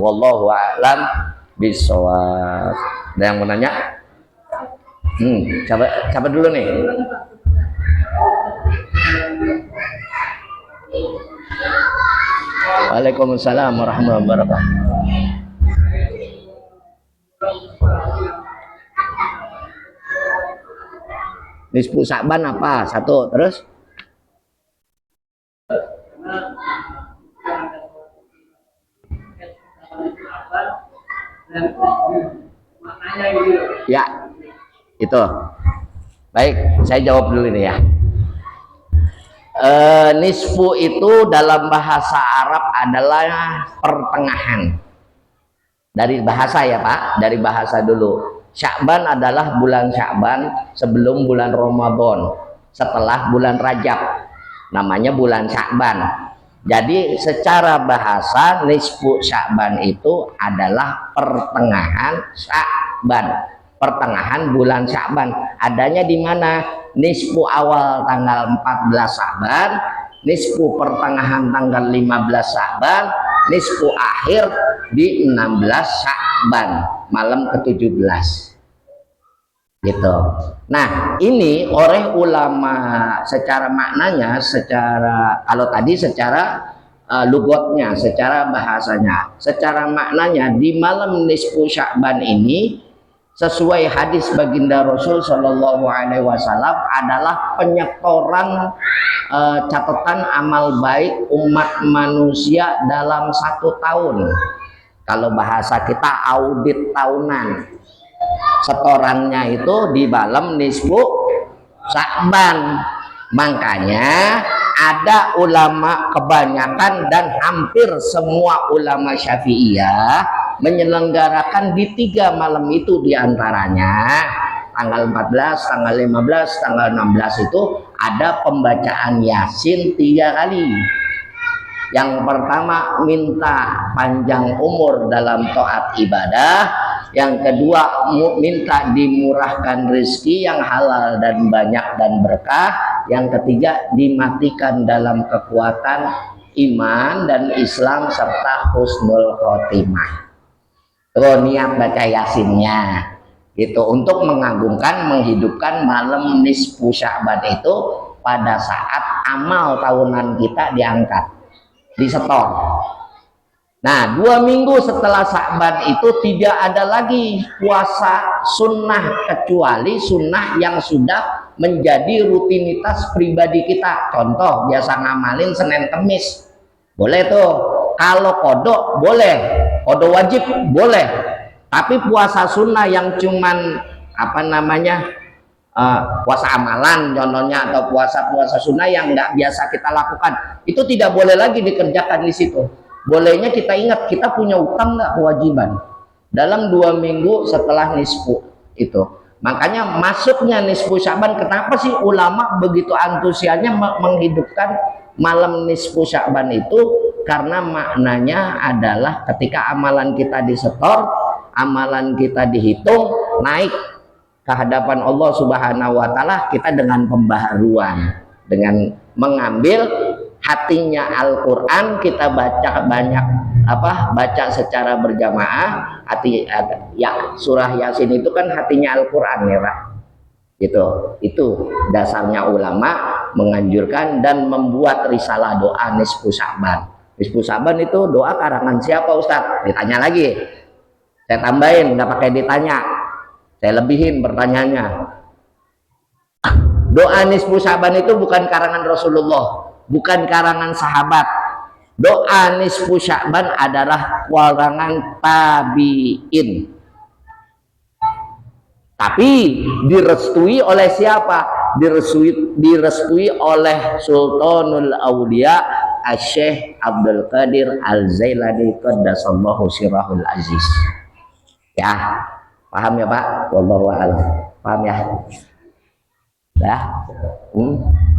Wallahu a'lam bishawab. Ada yang mau nanya? Coba dulu nih. Waalaikumsalam warahmatullahi wabarakatuh. Nisfu Sya'ban apa? Satu, terus? Ya, itu. Baik, saya jawab dulu ini ya. Nisfu itu dalam bahasa Arab adalah pertengahan. Dari bahasa ya Pak, dari bahasa dulu. Sya'ban adalah bulan Sya'ban sebelum bulan Ramadan, setelah bulan Rajab. Namanya bulan Sya'ban. Jadi secara bahasa nisfu Sya'ban itu adalah pertengahan Sya'ban, pertengahan bulan Sya'ban. Adanya di mana? Nisfu awal tanggal 14 Sya'ban, nisfu pertengahan tanggal 15 Sya'ban, nisfu akhir di 16 Sya'ban, malam ke-17. Gitu. Nah, ini oleh ulama secara maknanya, secara kalau tadi secara lugotnya, secara bahasanya, secara maknanya di malam nisfu Sya'ban ini sesuai hadis baginda Rasul Shallallahu Alaihi Wasallam adalah penyetoran catatan amal baik umat manusia dalam 1 tahun. Kalau bahasa kita audit tahunan. Setorannya itu di malam nisfu Sya'ban. Makanya ada ulama kebanyakan dan hampir semua ulama Syafi'iyah menyelenggarakan di 3 malam itu, diantaranya tanggal 14, tanggal 15, tanggal 16 itu ada pembacaan Yasin 3 kali. Yang pertama minta panjang umur dalam taat ibadah, yang kedua minta dimurahkan rezeki yang halal dan banyak dan berkah, yang ketiga dimatikan dalam kekuatan iman dan Islam serta husnul khotimah. Tuh niat baca Yasinnya gitu untuk mengagungkan, menghidupkan malam nisfu Sya'ban itu pada saat amal tahunan kita diangkat, disetor. Nah, 2 minggu setelah Sya'ban itu tidak ada lagi puasa sunnah, kecuali sunnah yang sudah menjadi rutinitas pribadi kita. Contoh, biasa ngamalin Senin Kemis, boleh tuh. Kalau kodok boleh, kodok wajib boleh. Tapi puasa sunnah yang cuman apa namanya puasa amalan contohnya, atau puasa sunnah yang nggak biasa kita lakukan, itu tidak boleh lagi dikerjakan di situ. Bolehnya kita ingat kita punya utang nggak, kewajiban dalam 2 minggu setelah nisfu itu. Makanya masuknya nisfu Sya'ban, kenapa sih ulama begitu antusiasnya menghidupkan malam nisfu Sya'ban itu? Karena maknanya adalah ketika amalan kita disetor, amalan kita dihitung, naik ke hadapan Allah Subhanahu wa Ta'ala, kita dengan pembaharuan, dengan mengambil hatinya Al-Quran, kita baca banyak baca secara berjamaah. Hati ya, surah Yasin itu kan hatinya Al-Quran ya Pak. Itu dasarnya ulama menganjurkan dan membuat risalah doa nisfu Sya'ban. Nisfu Sya'ban itu doa karangan siapa Ustadz? Ditanya lagi, saya tambahin, nggak pakai ditanya, saya lebihin pertanyaannya. Doa nisfu Sya'ban itu bukan karangan Rasulullah, bukan karangan sahabat. Doa nisfu Sya'ban adalah karangan tabi'in. Tapi direstui oleh siapa? Direstui oleh Sultanul Aulia Asy-Syaikh Abdul Qadir Al-Zailani qaddasallahu sirrahul aziz. Ya, paham ya Pak? Wallahu a'lam. Paham ya? Dah.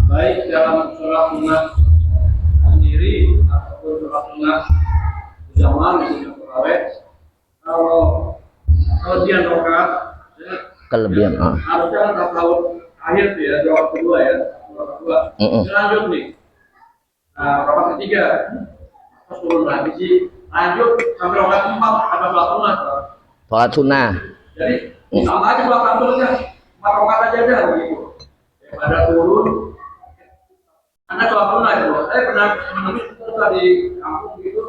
Baik dalam sholat sunnah sendiri ataupun sholat sunnah berjamaah misalnya tarawih, kalau kelebihan rakaat Kelebihan harusnya tasawuf akhir tuh ya, doa kedua ya, doa kedua. Lanjut nih, rakaat ketiga terus turun lagi sih, lanjut sampai rokaat 4 ada sholat sunat. Sholat sunnah. Jadi sama aja sholat satunya 4 rokaat aja dah gitu. Daripada turun, karena sholat sunat itu. Saya pernah menemui itu di kampung gitu.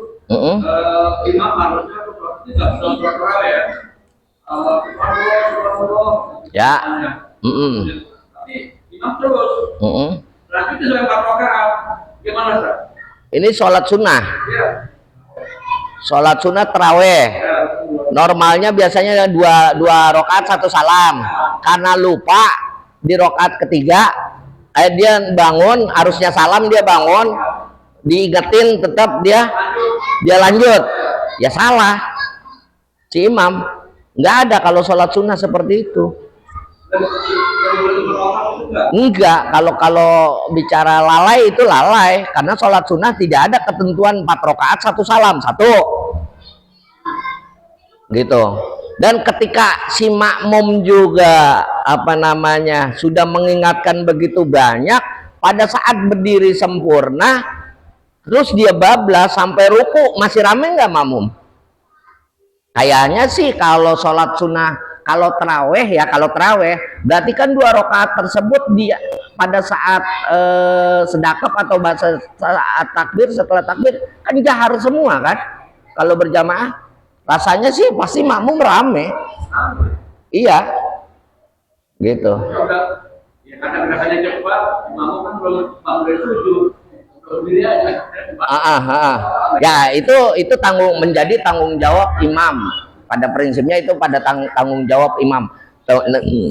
Imam harusnya sholat itu nggak bisa sholat terawih ya. Subhanallah. Ya. Tapi imam terus. Lanjut itu sampai 4 rokaat. Gimana Ustaz? Ini sholat sunnah. Iya. Sholat sunnah terawih. Normalnya biasanya dua rakaat 1 salam. Karena lupa di rakaat ketiga, dia bangun, harusnya salam, dia bangun, diingetin tetap dia lanjut. Ya salah. Si imam nggak ada kalau sholat sunnah seperti itu. Enggak, kalau bicara lalai itu lalai, karena sholat sunnah tidak ada ketentuan 4 rakaat 1 salam, 1 gitu. Dan ketika si makmum juga sudah mengingatkan begitu banyak, pada saat berdiri sempurna terus dia bablas sampai ruku, masih rame nggak makmum? Kayaknya sih kalau sholat sunnah, kalau terawih berarti kan 2 rakaat tersebut dia pada saat sedekap atau saat takbir, setelah takbir kan jahar semua kan. Kalau berjamaah rasanya sih pasti makmum rame. Iya gitu. Ya karena gerakannya cepat, makmum kan belum dari sujud. Ya itu menjadi tanggung jawab imam. Pada prinsipnya itu pada tanggung jawab imam.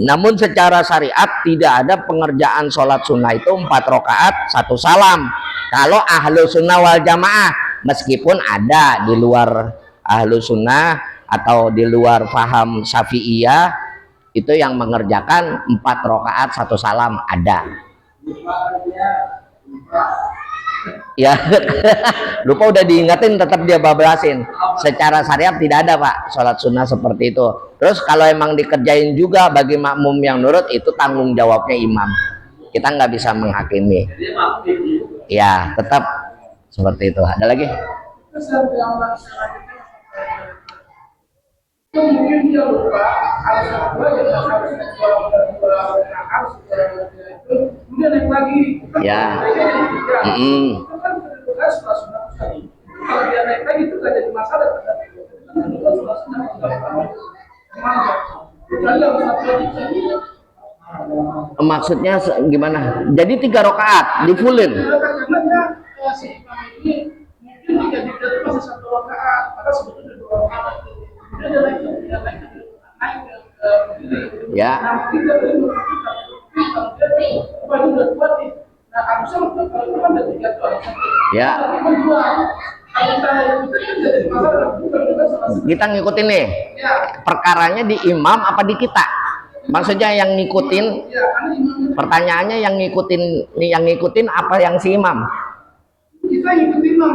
Namun secara syariat tidak ada pengerjaan sholat sunnah itu 4 rakaat 1 salam. Kalau ahlu sunnah wal jamaah, meskipun ada di luar ahlu sunnah atau di luar paham syafi'iyah, itu yang mengerjakan 4 rakaat 1 salam ada. Ya lupa udah diingatin tetap dia bablasin. Secara syariat tidak ada Pak sholat sunnah seperti itu. Terus kalau emang dikerjain juga bagi makmum yang nurut, itu tanggung jawabnya imam, kita nggak bisa menghakimi. Ya tetap seperti itu. Ada lagi? Mungkin dia lupa kemudian naik lagi. Ya. Kalau dia naik lagi itu nggak jadi masalah. Maksudnya gimana? Jadi 3 rakaat di fullin. Mungkin dijadikan masih 1 rakaat, maka sebetulnya 2 rakaat. Ya. Ya. Kita ngikutin nih. Perkaranya di imam apa di kita? Maksudnya yang ngikutin. Pertanyaannya yang ngikutin apa yang si imam? Kita ngikutin imam.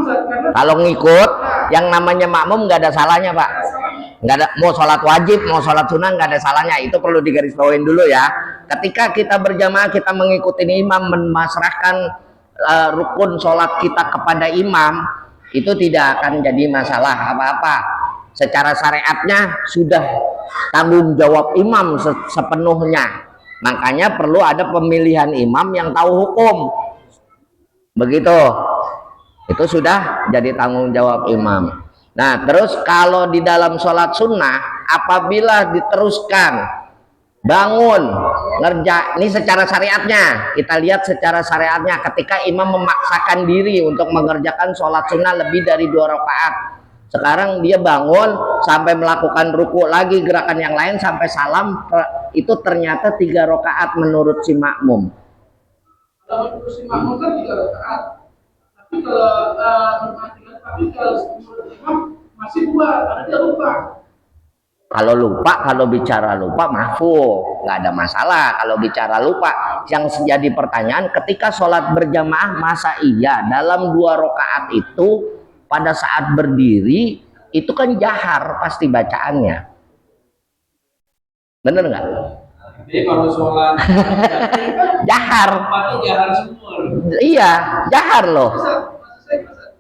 Kalau ngikut, yang namanya makmum nggak ada salahnya Pak. Nggak ada, mau sholat wajib mau sholat sunnah nggak ada salahnya. Itu perlu digarisbawahin dulu ya. Ketika kita berjamaah, kita mengikuti imam, memasrahkan rukun sholat kita kepada imam, itu tidak akan jadi masalah apa-apa. Secara syariatnya sudah tanggung jawab imam sepenuhnya. Makanya perlu ada pemilihan imam yang tahu hukum, begitu. Itu sudah jadi tanggung jawab imam. Nah terus kalau di dalam sholat sunnah, apabila diteruskan bangun ini secara syariatnya, kita lihat secara syariatnya, ketika imam memaksakan diri untuk mengerjakan sholat sunnah lebih dari 2 rakaat, sekarang dia bangun sampai melakukan ruku lagi, gerakan yang lain sampai salam, itu ternyata 3 rakaat menurut si makmum. Kalau menurut si makmum kan 3 rakaat, tapi kalau menurut imam masih 2, karena dia lupa. Kalau bicara lupa mahfu, nggak ada masalah. Kalau bicara lupa, yang jadi pertanyaan, ketika sholat berjamaah, masa iya dalam 2 rakaat itu pada saat berdiri itu kan jahar pasti bacaannya, bener nggak? Jadi kalau sholat jahar semua. Iya jahar loh.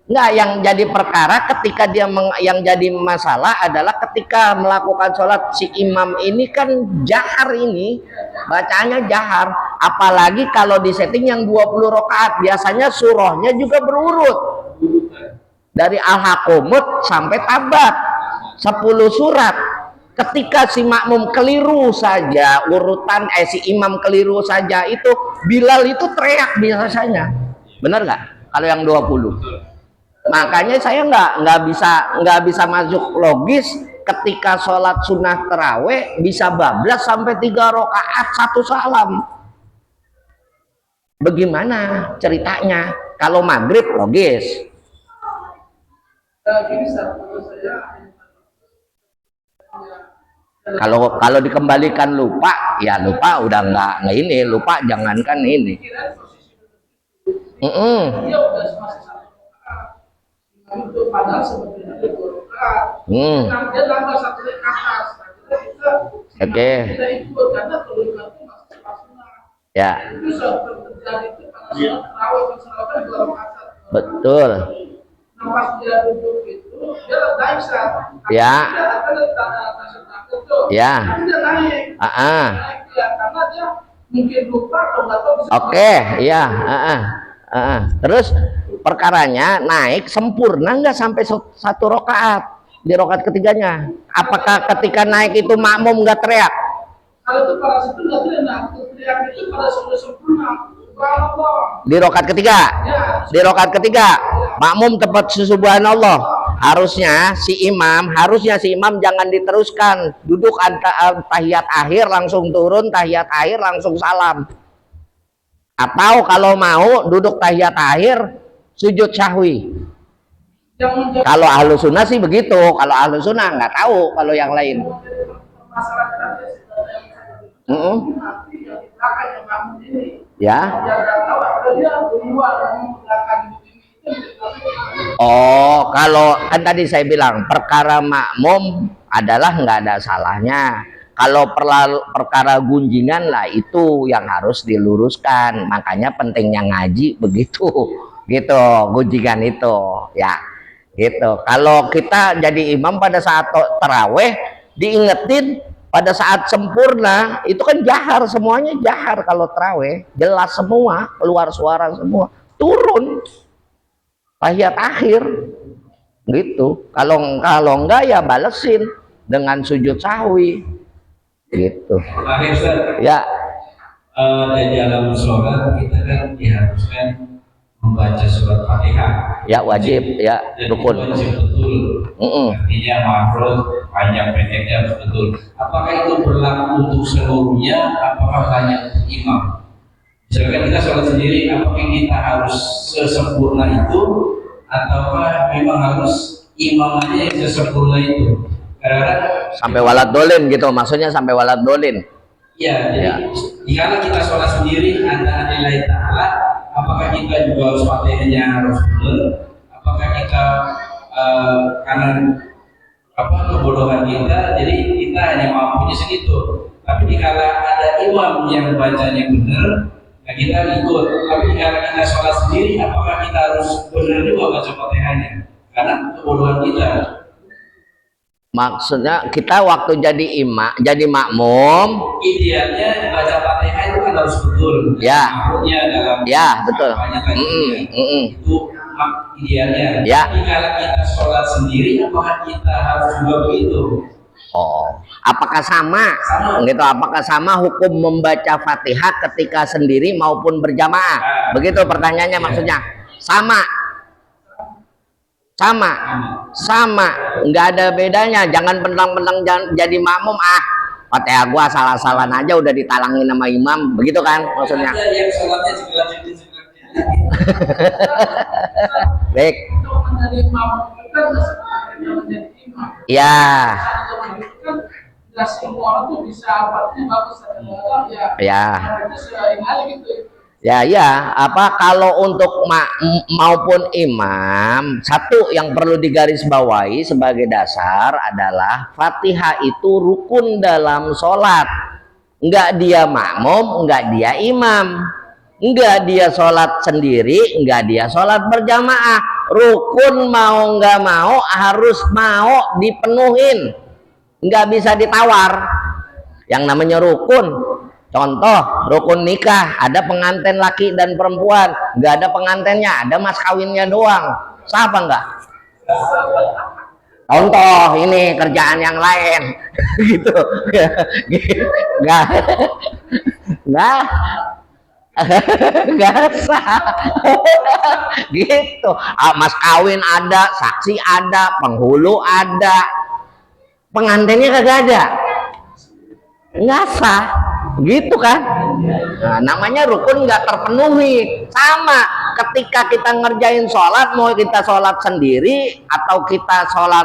Enggak, yang jadi perkara ketika yang jadi masalah adalah ketika melakukan sholat si imam ini kan jahar, ini bacaannya jahar, apalagi kalau di setting yang 20 rakaat, biasanya surahnya juga berurut dari Al-Haqqumut sampai Tabat 10 surat. Ketika si makmum keliru saja urutan, si imam keliru saja, itu Bilal itu teriak biasanya, benar nggak? Kalau yang 20, makanya saya nggak bisa masuk logis ketika sholat sunnah terawih bisa bablas sampai 3 rakaat 1 salam. Bagaimana ceritanya? Kalau maghrib logis. Kalau dikembalikan lupa, ya lupa udah nggak ini, lupa jangankan ini. Oke. Ya. Betul. Ya. Ya. Oke, iya. Terus perkaranya naik sempurna nggak sampai 1 rakaat di rakaat ketiganya? Apakah ketika naik itu makmum nggak teriak? Kalau itu pada situ nggak teriak, itu pada sempurna. Di rakaat ketiga, di rakaat ketiga makmum tepat subhanallah. Harusnya si imam jangan diteruskan duduk tahiyat akhir langsung turun, tahiyat akhir langsung salam, atau kalau mau duduk tahiyat akhir sujud sahwi. Kalau ahlu sunnah sih begitu, kalau ahlu sunnah nggak tahu kalau yang lain. Ya. Oh, kalau kan tadi saya bilang perkara makmum adalah nggak ada salahnya. Kalau perkara gunjingan lah itu yang harus diluruskan. Makanya pentingnya ngaji begitu, gitu, gunjingan itu, ya, gitu. Kalau kita jadi imam pada saat taraweh diingetin pada saat sempurna itu kan jahar, semuanya jahar. Kalau taraweh jelas semua, keluar suara semua, turun tahiyat akhir gitu. Kalau enggak ya balesin dengan sujud sahwi gitu. Ya. Di dalam sholat kita kan diharuskan membaca surat Fatihah. Ya wajib, ya rukun. Wajib betul. Artinya makhluk panjang pendeknya harus betul. Apakah itu berlaku untuk seluruhnya? Apakah hanya untuk imam? Misalkan kita sholat sendiri, apakah kita harus sesempurna itu, ataukah memang harus imam aja yang sesempurna itu? Karena sampai walad dolin gitu, maksudnya sampai walad dolin. Ya, jadi jika kita sholat sendiri ada nilai ta'ala, apakah kita juga harus Fatihahnya harus benar? Apakah kita karena kebodohan kita, jadi kita hanya mampunya segitu. Tapi jika ada imam yang bacanya benar, nah kita ikut. Tapi jika kita sholat sendiri, apakah kita harus benar juga baca Fatihahnya? Karena kebodohan kita. Maksudnya kita waktu jadi jadi makmum, idealnya baca Fatihah itu kan harus betul. Ya. Makmumnya dalam. Ya betul. Itu idealnya. Ya. Tapi kalau kita sholat sendiri, apakah kita harus juga begitu? Oh, apakah sama? Gitu, apakah sama hukum membaca Fatihah ketika sendiri maupun berjamaah? Begitu pertanyaannya, maksudnya sama, nggak ada bedanya. Jangan bentang-bentang jadi makmum, Fatihah gua salah-salahan aja udah ditalangin sama imam, begitu kan maksudnya? Ada yang sholatnya segelas-gelas. Baik. Ya. Ya, apa kalau untuk maupun imam, satu yang perlu digarisbawahi sebagai dasar adalah Fatihah itu rukun dalam sholat. Enggak dia makmum, enggak dia imam, enggak dia sholat sendiri, enggak dia sholat berjamaah. rukun mau nggak mau harus mau dipenuhin, nggak bisa ditawar. Yang namanya rukun, contoh rukun nikah, ada pengantin laki dan perempuan, nggak ada pengantinnya, ada mas kawinnya doang. Siapa nggak? Contoh ini kerjaan yang lain gitu. nggak nggak nggak sah gitu. Mas kawin ada, saksi ada, penghulu ada, pengantinnya kagak ada, nggak sah gitu kan. Nah, namanya rukun nggak terpenuhi. Sama ketika kita ngerjain sholat, mau kita sholat sendiri atau kita sholat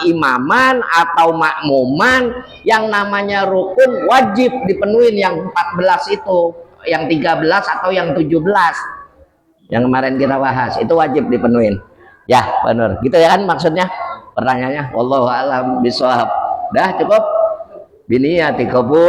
imaman atau makmuman, yang namanya rukun wajib dipenuhin. Yang 14 itu, yang 13 atau yang 17 yang kemarin kita bahas, itu wajib dipenuhin. Ya benar gitu ya kan maksudnya pertanyaannya. Wallahu a'lam bishawab. Dah cukup. Biniyati qabul.